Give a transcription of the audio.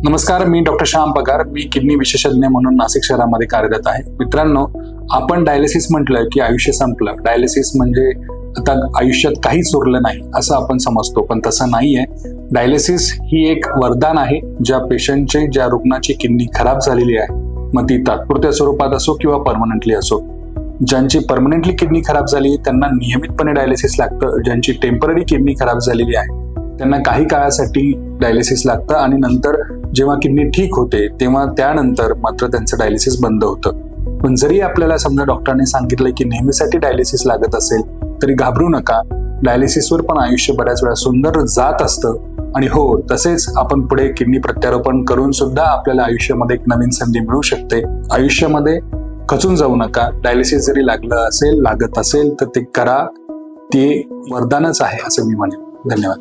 नमस्कार, मी डॉक्टर श्याम पगार. मी किडनी विशेषज्ञ म्हणून नाशिक शहरामध्ये कार्यरत आहे. मित्रांनो, आपण डायलिसिस म्हटलं की आयुष्य संपलं. डायलिसिस म्हणजे आता आयुष्यात काहीच उरलं नाही असं आपण समजतो, पण तसं नाहीये. डायलिसिस ही एक वरदान आहे. ज्या रुग्णाची किडनी खराब झालेली आहे, मग ती तात्पुरत्या स्वरूपात असो किंवा परमनंटली असो. ज्यांची परमनंटली किडनी खराब झाली त्यांना नियमितपणे डायलिसिस लागतं. ज्यांची टेम्पररी किडनी खराब झालेली आहे त्यांना काही काळासाठी डायलिसिस लागतं आणि नंतर जेव्हा किडनी ठीक होते तेव्हा त्यानंतर मात्र त्यांचं डायलिसिस बंद होतं. पण जरी आपल्याला समजा डॉक्टरांनी सांगितलं की नेहमीसाठी डायलिसिस लागत असेल तरी घाबरू नका. डायलिसिसवर पण आयुष्य बऱ्याच वेळा सुंदर जात असतं. आणि हो, तसेच आपण पुढे किडनी प्रत्यारोपण करून सुद्धा आपल्याला आयुष्यामध्ये एक नवीन संधी मिळू शकते. आयुष्यामध्ये खचून जाऊ नका. डायलिसिस जरी लागत असेल तर ते करा. ते वरदानच आहे असं मी म्हणेन. धन्यवाद.